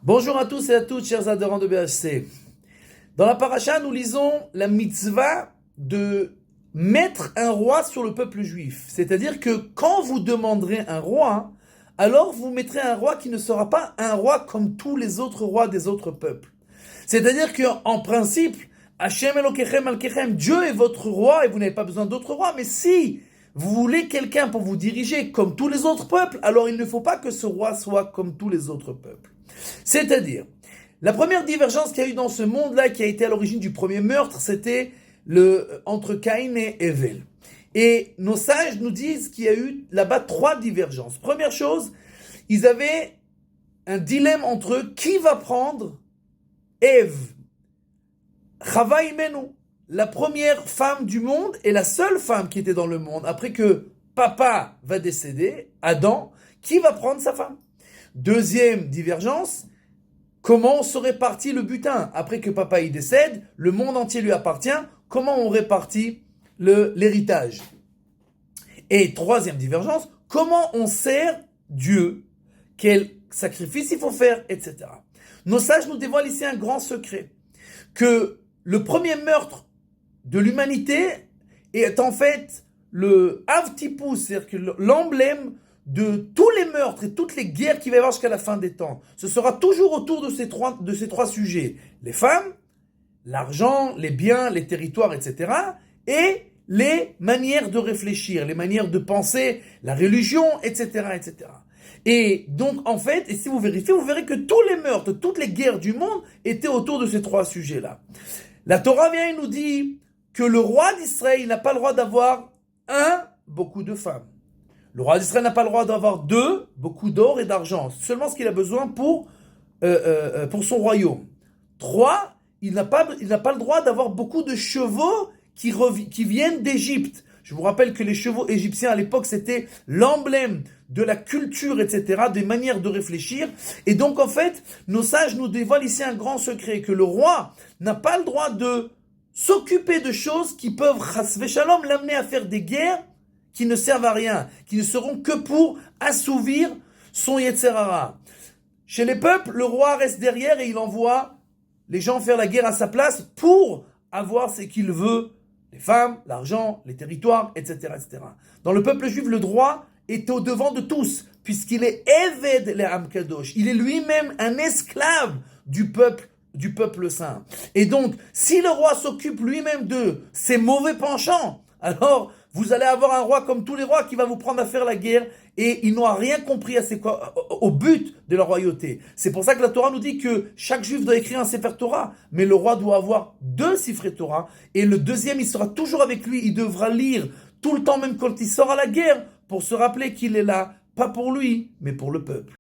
Bonjour à tous et à toutes, chers adhérents de BHC. Dans la paracha, nous lisons la mitzvah de mettre un roi sur le peuple juif. C'est-à-dire que quand vous demanderez un roi, alors vous mettrez un roi qui ne sera pas un roi comme tous les autres rois des autres peuples. C'est-à-dire qu'en principe, Hashem Elokechem Alkechem, Dieu est votre roi et vous n'avez pas besoin d'autres rois. Mais si vous voulez quelqu'un pour vous diriger comme tous les autres peuples, alors il ne faut pas que ce roi soit comme tous les autres peuples. C'est-à-dire, la première divergence qu'il y a eu dans ce monde-là, qui a été à l'origine du premier meurtre, c'était entre Caïn et Hevel. Et nos sages nous disent qu'il y a eu là-bas 3 divergences. Première chose, ils avaient un dilemme entre eux, qui va prendre Ève, Chava Imenu, la première femme du monde et la seule femme qui était dans le monde, après que papa va décéder, Adam, qui va prendre sa femme? Deuxième divergence, comment on se répartit le butin? Après que papa y décède, le monde entier lui appartient, comment on répartit l'héritage? Et troisième divergence, comment on sert Dieu? Quel sacrifice il faut faire, etc. Nos sages nous dévoilent ici un grand secret, que le premier meurtre de l'humanité est en fait le Avtipus, c'est-à-dire que l'emblème de tous les meurtres et toutes les guerres qu'il va y avoir jusqu'à la fin des temps. Ce sera toujours autour de ces trois sujets. Les femmes, l'argent, les biens, les territoires, etc. Et les manières de réfléchir, les manières de penser, la religion, etc., etc. Et donc, en fait, et si vous vérifiez, vous verrez que tous les meurtres, toutes les guerres du monde étaient autour de ces 3 sujets-là. La Torah vient et nous dit que le roi d'Israël n'a pas le droit d'avoir beaucoup de femmes. Le roi d'Israël n'a pas le droit d'avoir 2, beaucoup d'or et d'argent. Seulement ce qu'il a besoin pour son royaume. 3, il n'a pas le droit d'avoir beaucoup de chevaux qui viennent d'Égypte. Je vous rappelle que les chevaux égyptiens à l'époque, c'était l'emblème de la culture, etc., des manières de réfléchir. Et donc, en fait, nos sages nous dévoilent ici un grand secret, que le roi n'a pas le droit de s'occuper de choses qui peuvent, chas v'shalom, l'amener à faire des guerres qui ne servent à rien, qui ne seront que pour assouvir son Yetzer Hara. Chez les peuples, le roi reste derrière et il envoie les gens faire la guerre à sa place pour avoir ce qu'il veut, les femmes, l'argent, les territoires, etc., etc. Dans le peuple juif, le droit est au devant de tous, puisqu'il est Eved le'am kadosh. Il est lui-même un esclave du peuple saint. Et donc, si le roi s'occupe lui-même de ses mauvais penchants, alors vous allez avoir un roi comme tous les rois qui va vous prendre à faire la guerre et il n'aura rien compris au but de la royauté. C'est pour ça que la Torah nous dit que chaque juif doit écrire un Sefer Torah, mais le roi doit avoir 2 Sifrei Torah et le deuxième il sera toujours avec lui, il devra lire tout le temps même quand il sort à la guerre pour se rappeler qu'il est là, pas pour lui, mais pour le peuple.